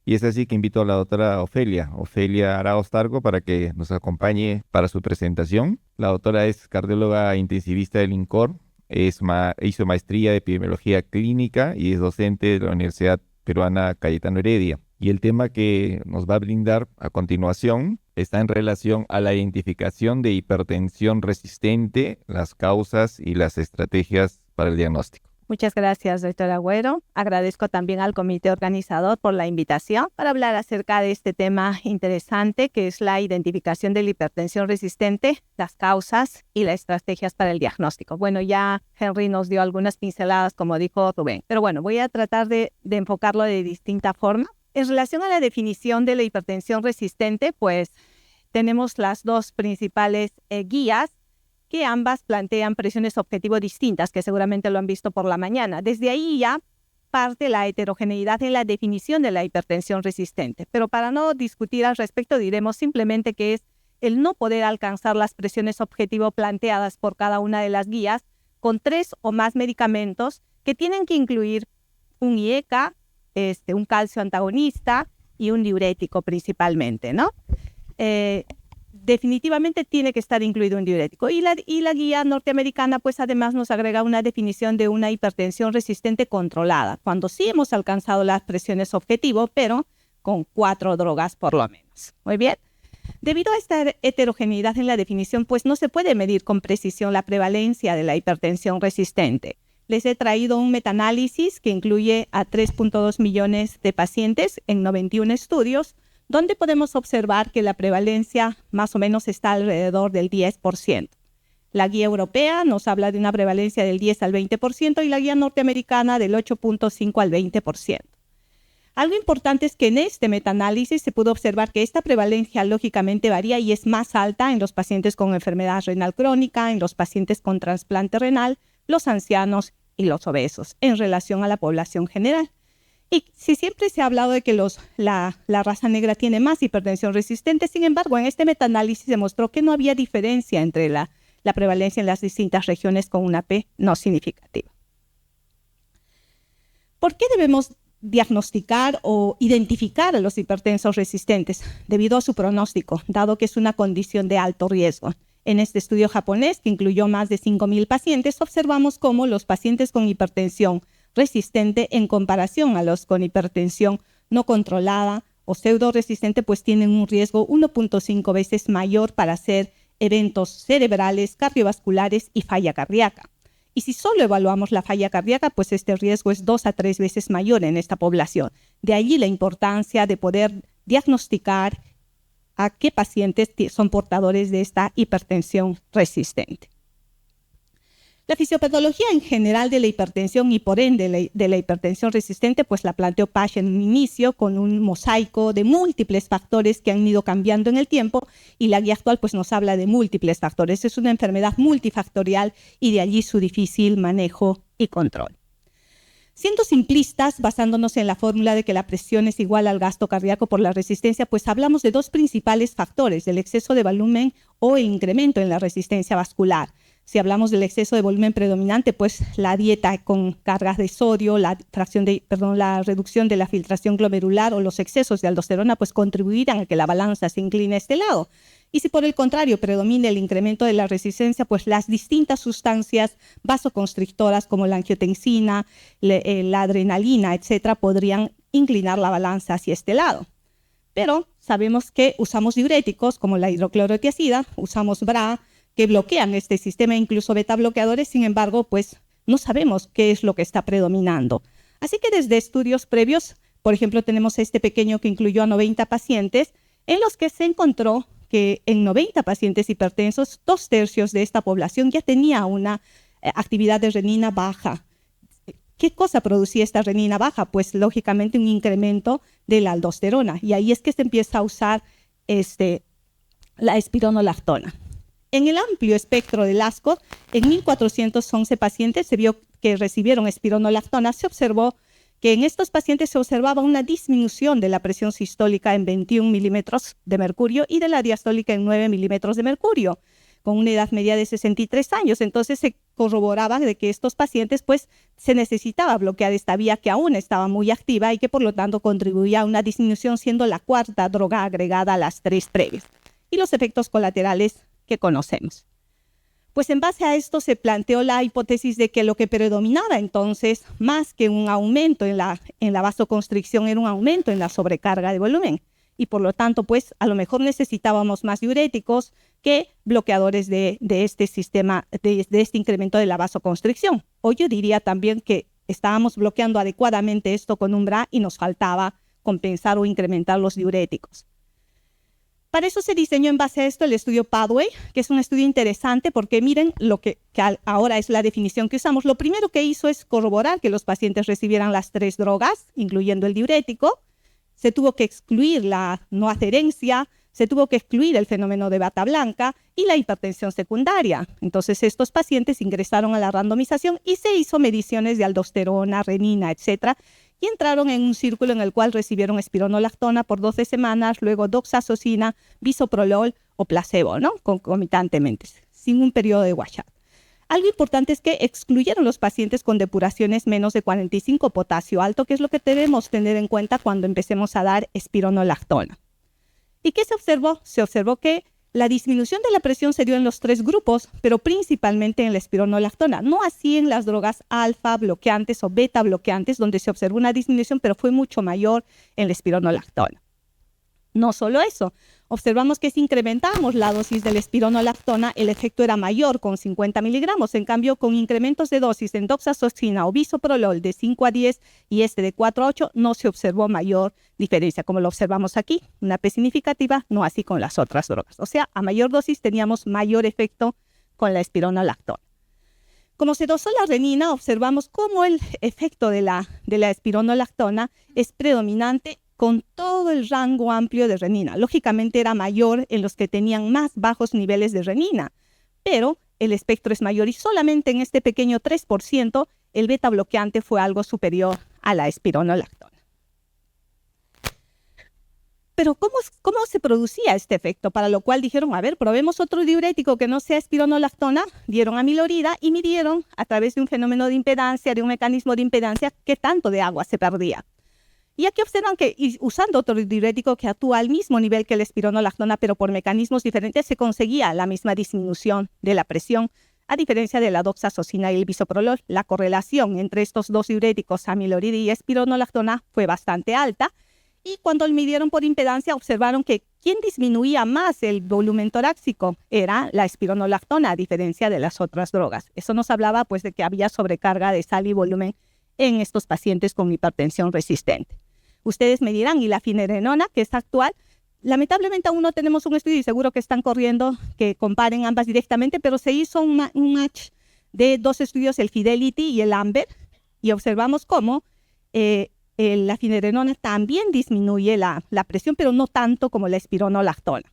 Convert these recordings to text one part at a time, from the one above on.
Y es así que invito a la doctora Ofelia Arauz Targo, para que nos acompañe para su presentación. La doctora es cardióloga intensivista del INCOR, hizo maestría de epidemiología clínica y es docente de la Universidad Peruana Cayetano Heredia. Y el tema que nos va a brindar a continuación está en relación a la identificación de hipertensión resistente, las causas y las estrategias para el diagnóstico. Muchas gracias, doctor Agüero. Agradezco también al comité organizador por la invitación para hablar acerca de este tema interesante, que es la identificación de la hipertensión resistente, las causas y las estrategias para el diagnóstico. Bueno, ya Henry nos dio algunas pinceladas, como dijo Rubén, pero bueno, voy a tratar de enfocarlo de distinta forma. En relación a la definición de la hipertensión resistente, pues tenemos las dos principales guías, que ambas plantean presiones objetivo distintas, que seguramente lo han visto por la mañana. Desde ahí ya parte la heterogeneidad en la definición de la hipertensión resistente. Pero para no discutir al respecto, diremos simplemente que es el no poder alcanzar las presiones objetivo planteadas por cada una de las guías con 3 o más medicamentos que tienen que incluir un IECA, un calcio antagonista y un diurético principalmente, ¿no? Definitivamente tiene que estar incluido un diurético. Y la guía norteamericana, pues además nos agrega una definición de una hipertensión resistente controlada, cuando sí hemos alcanzado las presiones objetivo, pero con 4 drogas por lo menos. Muy bien. Debido a esta heterogeneidad en la definición, pues no se puede medir con precisión la prevalencia de la hipertensión resistente. Les he traído un metaanálisis que incluye a 3.2 millones de pacientes en 91 estudios, donde podemos observar que la prevalencia más o menos está alrededor del 10%. La guía europea nos habla de una prevalencia del 10 al 20% y la guía norteamericana del 8.5 al 20%. Algo importante es que en este metaanálisis se pudo observar que esta prevalencia lógicamente varía y es más alta en los pacientes con enfermedad renal crónica, en los pacientes con trasplante renal, los ancianos y los obesos, en relación a la población general. Y si siempre se ha hablado de que la raza negra tiene más hipertensión resistente, sin embargo, en este metaanálisis se mostró que no había diferencia entre la prevalencia en las distintas regiones con una P no significativa. ¿Por qué debemos diagnosticar o identificar a los hipertensos resistentes? Debido a su pronóstico, dado que es una condición de alto riesgo. En este estudio japonés, que incluyó más de 5.000 pacientes, observamos cómo los pacientes con hipertensión resistente en comparación a los con hipertensión no controlada o pseudo resistente, pues tienen un riesgo 1.5 veces mayor para hacer eventos cerebrales, cardiovasculares y falla cardíaca. Y si solo evaluamos la falla cardíaca, pues este riesgo es 2 a 3 veces mayor en esta población. De allí la importancia de poder diagnosticar a qué pacientes son portadores de esta hipertensión resistente. La fisiopatología en general de la hipertensión y por ende de la hipertensión resistente, pues la planteó Pasch en un inicio con un mosaico de múltiples factores que han ido cambiando en el tiempo, y la guía actual pues nos habla de múltiples factores. Es una enfermedad multifactorial y de allí su difícil manejo y control. Siendo simplistas, basándonos en la fórmula de que la presión es igual al gasto cardíaco por la resistencia, pues hablamos de 2 principales factores, el exceso de volumen o el incremento en la resistencia vascular. Si hablamos del exceso de volumen predominante, pues la dieta con cargas de sodio, la reducción de la filtración glomerular o los excesos de aldosterona, pues contribuirán a que la balanza se incline a este lado. Y si por el contrario predomina el incremento de la resistencia, pues las distintas sustancias vasoconstrictoras como la angiotensina, la adrenalina, etcétera, podrían inclinar la balanza hacia este lado. Pero sabemos que usamos diuréticos como la hidroclorotiazida, usamos BRA, que bloquean este sistema, incluso beta bloqueadores. Sin embargo, pues no sabemos qué es lo que está predominando. Así que desde estudios previos, por ejemplo, tenemos este pequeño que incluyó a 90 pacientes, en los que se encontró que en 90 pacientes hipertensos, 2/3 de esta población ya tenía una actividad de renina baja. ¿Qué cosa producía esta renina baja? Pues lógicamente un incremento de la aldosterona, y ahí es que se empieza a usar la espironolactona. En el amplio espectro del ASCO, en 1.411 pacientes se vio que recibieron espironolactona. Se observó que en estos pacientes se observaba una disminución de la presión sistólica en 21 milímetros de mercurio y de la diastólica en 9 milímetros de mercurio. con una edad media de 63 años. Entonces se corroboraba de que estos pacientes pues se necesitaba bloquear esta vía que aún estaba muy activa y que por lo tanto contribuía a una disminución, siendo la cuarta droga agregada a las 3 previas. Y los efectos colaterales que conocemos. Pues en base a esto se planteó la hipótesis de que lo que predominaba entonces, más que un aumento en la vasoconstricción, era un aumento en la sobrecarga de volumen. Y por lo tanto, pues a lo mejor necesitábamos más diuréticos que bloqueadores de este sistema, de este incremento de la vasoconstricción. O yo diría también que estábamos bloqueando adecuadamente esto con un BRA y nos faltaba compensar o incrementar los diuréticos. Para eso se diseñó en base a esto el estudio Pathway, que es un estudio interesante porque miren lo que ahora es la definición que usamos. Lo primero que hizo es corroborar que los pacientes recibieran las 3 drogas, incluyendo el diurético. Se tuvo que excluir la no adherencia, se tuvo que excluir el fenómeno de bata blanca y la hipertensión secundaria. Entonces estos pacientes ingresaron a la randomización y se hizo mediciones de aldosterona, renina, etcétera, y entraron en un círculo en el cual recibieron espironolactona por 12 semanas, luego doxazosina, bisoprolol o placebo, ¿no? Concomitantemente, sin un periodo de washout. Algo importante es que excluyeron los pacientes con depuraciones menos de 45 potasio alto, que es lo que debemos tener en cuenta cuando empecemos a dar espironolactona. ¿Y qué se observó? Se observó que la disminución de la presión se dio en los 3 grupos, pero principalmente en la espironolactona. No así en las drogas alfa bloqueantes o beta bloqueantes, donde se observó una disminución, pero fue mucho mayor en la espironolactona. No solo eso, observamos que si incrementábamos la dosis de la espironolactona, el efecto era mayor con 50 miligramos. En cambio, con incrementos de dosis en doxazosina o bisoprolol de 5 a 10 y de 4 a 8, no se observó mayor diferencia, como lo observamos aquí, una P significativa, no así con las otras drogas. O sea, a mayor dosis teníamos mayor efecto con la espironolactona. Como se dosó la renina, observamos cómo el efecto de la espironolactona es predominante con todo el rango amplio de renina. Lógicamente era mayor en los que tenían más bajos niveles de renina, pero el espectro es mayor y solamente en este pequeño 3% el beta bloqueante fue algo superior a la espironolactona. Pero ¿cómo se producía este efecto? Para lo cual dijeron, a ver, probemos otro diurético que no sea espironolactona, dieron amilorida y midieron a través de un fenómeno de impedancia, de un mecanismo de impedancia, qué tanto de agua se perdía. Y aquí observan que usando otro diurético que actúa al mismo nivel que la espironolactona, pero por mecanismos diferentes, se conseguía la misma disminución de la presión. A diferencia de la doxazosina y el bisoprolol, la correlación entre estos 2 diuréticos, amilorida y espironolactona, fue bastante alta. Y cuando midieron por impedancia, observaron que quien disminuía más el volumen torácico era la espironolactona, a diferencia de las otras drogas. Eso nos hablaba pues de que había sobrecarga de sal y volumen en estos pacientes con hipertensión resistente. Ustedes me dirán, ¿y la finerenona, que es actual? Lamentablemente aún no tenemos un estudio y seguro que están corriendo que comparen ambas directamente, pero se hizo un match de 2 estudios, el Fidelity y el Amber, y observamos cómo la finerenona también disminuye la presión, pero no tanto como la espironolactona.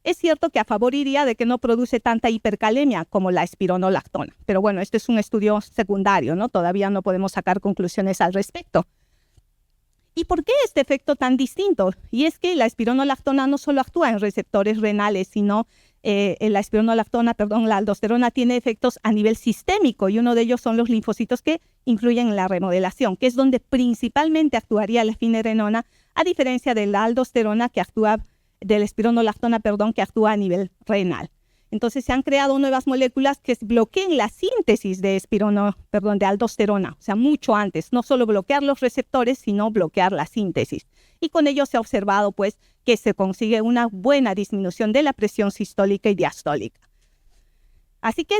Es cierto que a favor iría de que no produce tanta hipercalemia como la espironolactona, pero bueno, este es un estudio secundario, ¿no? Todavía no podemos sacar conclusiones al respecto. ¿Y por qué este efecto tan distinto? Y es que la espironolactona no solo actúa en receptores renales, sino la aldosterona tiene efectos a nivel sistémico y uno de ellos son los linfocitos que influyen en la remodelación, que es donde principalmente actuaría la finerenona, a diferencia de la aldosterona de la espironolactona, que actúa a nivel renal. Entonces se han creado nuevas moléculas que bloqueen la síntesis de aldosterona, o sea, mucho antes, no solo bloquear los receptores, sino bloquear la síntesis. Y con ello se ha observado pues que se consigue una buena disminución de la presión sistólica y diastólica. Así que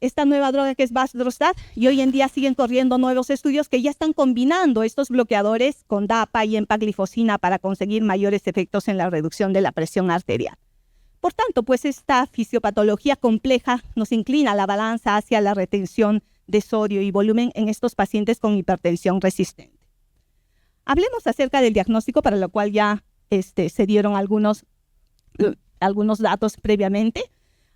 esta nueva droga que es Baxdrostat, y hoy en día siguen corriendo nuevos estudios que ya están combinando estos bloqueadores con DAPA y empaglifosina para conseguir mayores efectos en la reducción de la presión arterial. Por tanto, pues esta fisiopatología compleja nos inclina la balanza hacia la retención de sodio y volumen en estos pacientes con hipertensión resistente. Hablemos acerca del diagnóstico, para lo cual ya se dieron algunos datos previamente.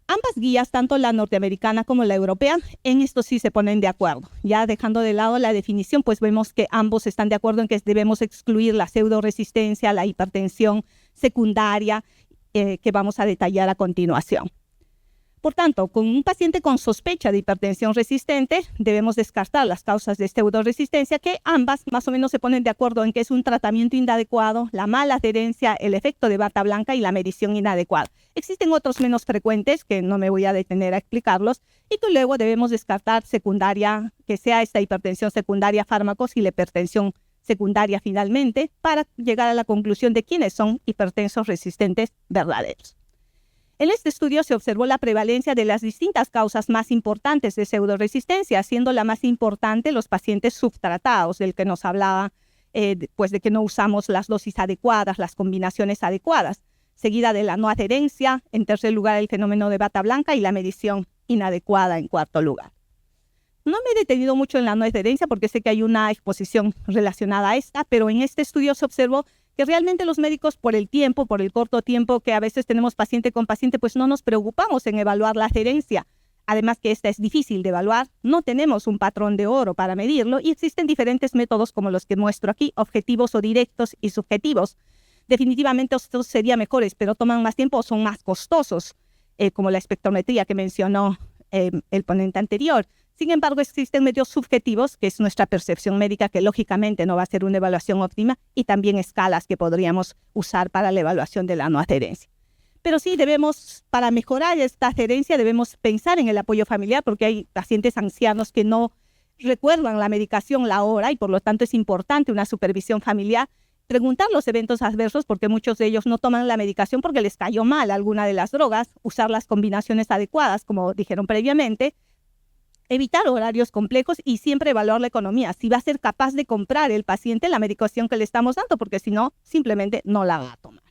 Ambas guías, tanto la norteamericana como la europea, en esto sí se ponen de acuerdo. Ya dejando de lado la definición, pues vemos que ambos están de acuerdo en que debemos excluir la pseudoresistencia, la hipertensión secundaria, que vamos a detallar a continuación. Por tanto, con un paciente con sospecha de hipertensión resistente, debemos descartar las causas de pseudoresistencia, que ambas más o menos se ponen de acuerdo en que es un tratamiento inadecuado, la mala adherencia, el efecto de bata blanca y la medición inadecuada. Existen otros menos frecuentes, que no me voy a detener a explicarlos, y que luego debemos descartar secundaria, que sea esta hipertensión secundaria fármacos y la hipertensión secundaria finalmente, para llegar a la conclusión de quiénes son hipertensos resistentes verdaderos. En este estudio se observó la prevalencia de las distintas causas más importantes de pseudoresistencia, siendo la más importante los pacientes subtratados, del que nos hablaba, pues de que no usamos las dosis adecuadas, las combinaciones adecuadas, seguida de la no adherencia, en tercer lugar el fenómeno de bata blanca y la medición inadecuada en cuarto lugar. No me he detenido mucho en la no adherencia porque sé que hay una exposición relacionada a esta, pero en este estudio se observó que realmente los médicos, por el corto tiempo que a veces tenemos paciente con paciente, pues no nos preocupamos en evaluar la adherencia. Además que esta es difícil de evaluar, no tenemos un patrón de oro para medirlo y existen diferentes métodos como los que muestro aquí, objetivos o directos y subjetivos. Definitivamente estos serían mejores, pero toman más tiempo o son más costosos, como la espectrometría que mencionó el ponente anterior. Sin embargo, existen medios subjetivos, que es nuestra percepción médica, que lógicamente no va a ser una evaluación óptima, y también escalas que podríamos usar para la evaluación de la no adherencia. Pero sí para mejorar esta adherencia, debemos pensar en el apoyo familiar, porque hay pacientes ancianos que no recuerdan la medicación la hora y por lo tanto es importante una supervisión familiar. Preguntar los eventos adversos, porque muchos de ellos no toman la medicación porque les cayó mal alguna de las drogas, usar las combinaciones adecuadas, como dijeron previamente, evitar horarios complejos y siempre evaluar la economía, si va a ser capaz de comprar el paciente la medicación que le estamos dando, porque si no, simplemente no la va a tomar.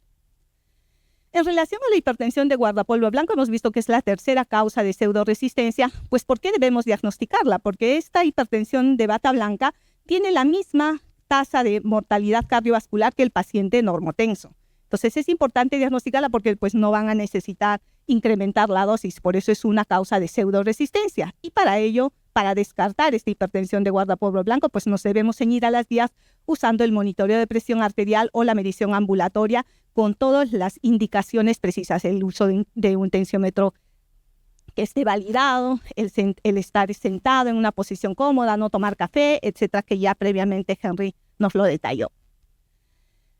En relación a la hipertensión de guardapolvo blanco, hemos visto que es la tercera causa de pseudoresistencia. Pues, ¿por qué debemos diagnosticarla? Porque esta hipertensión de bata blanca tiene la misma tasa de mortalidad cardiovascular que el paciente normotenso. Entonces, es importante diagnosticarla porque pues, no van a necesitar incrementar la dosis. Por eso es una causa de pseudoresistencia. Y para ello, para descartar esta hipertensión de guardapolvo blanco, pues nos debemos ceñir a las guías usando el monitoreo de presión arterial o la medición ambulatoria con todas las indicaciones precisas, el uso de un tensiómetro que esté validado, el estar sentado en una posición cómoda, no tomar café, etcétera, que ya previamente Henry nos lo detalló.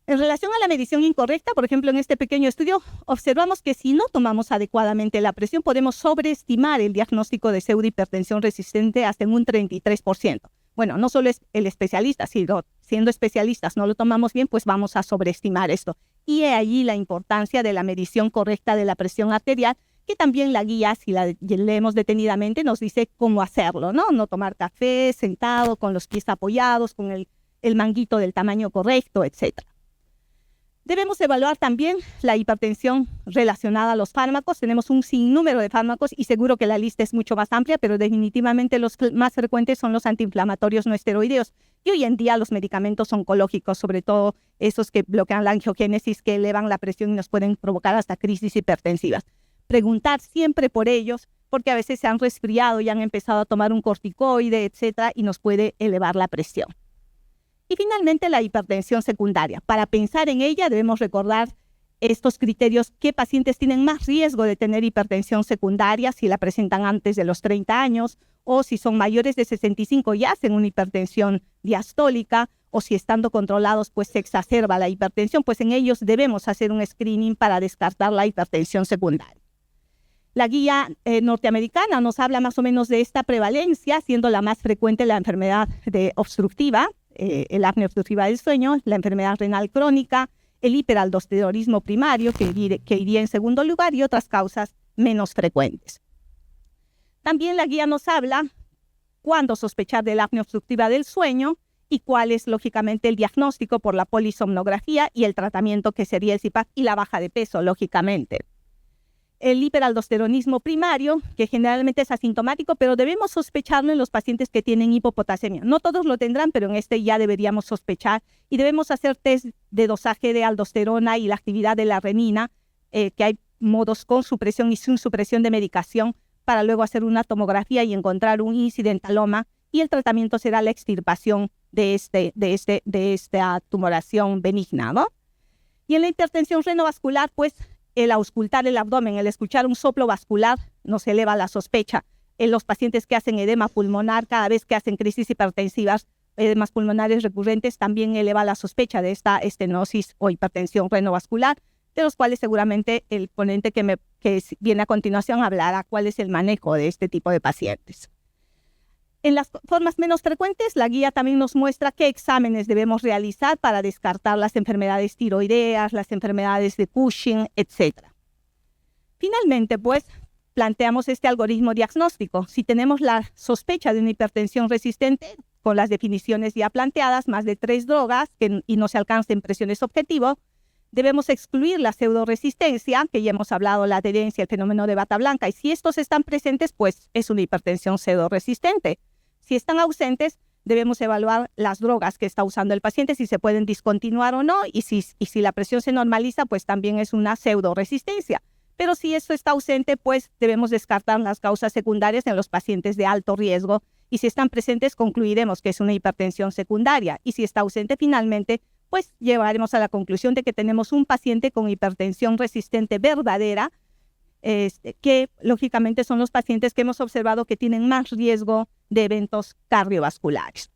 En relación a la medición incorrecta, por ejemplo, en este pequeño estudio, observamos que si no tomamos adecuadamente la presión, podemos sobreestimar el diagnóstico de pseudohipertensión resistente hasta en un 33%. Bueno, no solo es el especialista, sino siendo especialistas no lo tomamos bien, pues vamos a sobreestimar esto. Y he allí la importancia de la medición correcta de la presión arterial, que también la guía, si la leemos detenidamente, nos dice cómo hacerlo, ¿no? No tomar café, sentado, con los pies apoyados, con el manguito del tamaño correcto, etc. Debemos evaluar también la hipertensión relacionada a los fármacos. Tenemos un sinnúmero de fármacos y seguro que la lista es mucho más amplia, pero definitivamente los más frecuentes son los antiinflamatorios no esteroideos. Y hoy en día los medicamentos oncológicos, sobre todo esos que bloquean la angiogénesis, que elevan la presión y nos pueden provocar hasta crisis hipertensivas. Preguntar siempre por ellos, porque a veces se han resfriado y han empezado a tomar un corticoide, etcétera, y nos puede elevar la presión. Y finalmente, la hipertensión secundaria. Para pensar en ella debemos recordar estos criterios: qué pacientes tienen más riesgo de tener hipertensión secundaria si la presentan antes de los 30 años, o si son mayores de 65 y hacen una hipertensión diastólica, o si estando controlados pues se exacerba la hipertensión, pues en ellos debemos hacer un screening para descartar la hipertensión secundaria. La guía norteamericana nos habla más o menos de esta prevalencia, siendo la más frecuente la enfermedad obstructiva, el apnea obstructiva del sueño, la enfermedad renal crónica, el hiperaldosteronismo primario, que iría en segundo lugar, y otras causas menos frecuentes. También la guía nos habla cuándo sospechar de la apnea obstructiva del sueño y cuál es, lógicamente, el diagnóstico por la polisomnografía y el tratamiento, que sería el CPAP, y la baja de peso, lógicamente. El hiperaldosteronismo primario, que generalmente es asintomático, pero debemos sospecharlo en los pacientes que tienen hipopotasemia. No todos lo tendrán, pero en este ya deberíamos sospechar, y debemos hacer test de dosaje de aldosterona y la actividad de la renina, que hay modos con supresión y sin supresión de medicación, para luego hacer una tomografía y encontrar un incidentaloma, y el tratamiento será la extirpación de esta tumoración benigna, ¿no? Y en la hipertensión renovascular, pues, el auscultar el abdomen, el escuchar un soplo vascular, nos eleva la sospecha. En los pacientes que hacen edema pulmonar, cada vez que hacen crisis hipertensivas, edemas pulmonares recurrentes, también eleva la sospecha de esta estenosis o hipertensión renovascular, de los cuales seguramente el ponente que viene a continuación hablará cuál es el manejo de este tipo de pacientes. En las formas menos frecuentes, la guía también nos muestra qué exámenes debemos realizar para descartar las enfermedades tiroideas, las enfermedades de Cushing, etc. Finalmente, pues, planteamos este algoritmo diagnóstico. Si tenemos la sospecha de una hipertensión resistente, con las definiciones ya planteadas, más de 3 drogas y no se alcancen presiones objetivo, debemos excluir la pseudoresistencia, que ya hemos hablado, la adherencia, el fenómeno de bata blanca, y si estos están presentes, pues es una hipertensión pseudoresistente. Si están ausentes, debemos evaluar las drogas que está usando el paciente, si se pueden discontinuar o no, y si la presión se normaliza, pues también es una pseudoresistencia. Pero si esto está ausente, pues debemos descartar las causas secundarias en los pacientes de alto riesgo, y si están presentes, concluiremos que es una hipertensión secundaria, y si está ausente finalmente, pues llegaremos a la conclusión de que tenemos un paciente con hipertensión resistente verdadera, que lógicamente son los pacientes que hemos observado que tienen más riesgo de eventos cardiovasculares.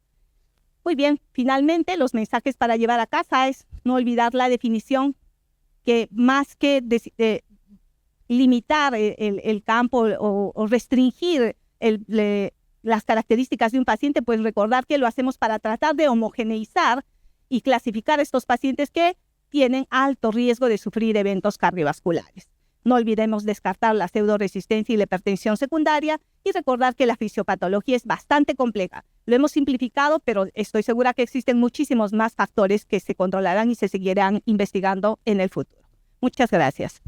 Muy bien, finalmente los mensajes para llevar a casa es no olvidar la definición que más que limitar el campo o restringir las características de un paciente, pues recordar que lo hacemos para tratar de homogeneizar y clasificar a estos pacientes que tienen alto riesgo de sufrir eventos cardiovasculares. No olvidemos descartar la pseudoresistencia y la hipertensión secundaria y recordar que la fisiopatología es bastante compleja. Lo hemos simplificado, pero estoy segura que existen muchísimos más factores que se controlarán y se seguirán investigando en el futuro. Muchas gracias.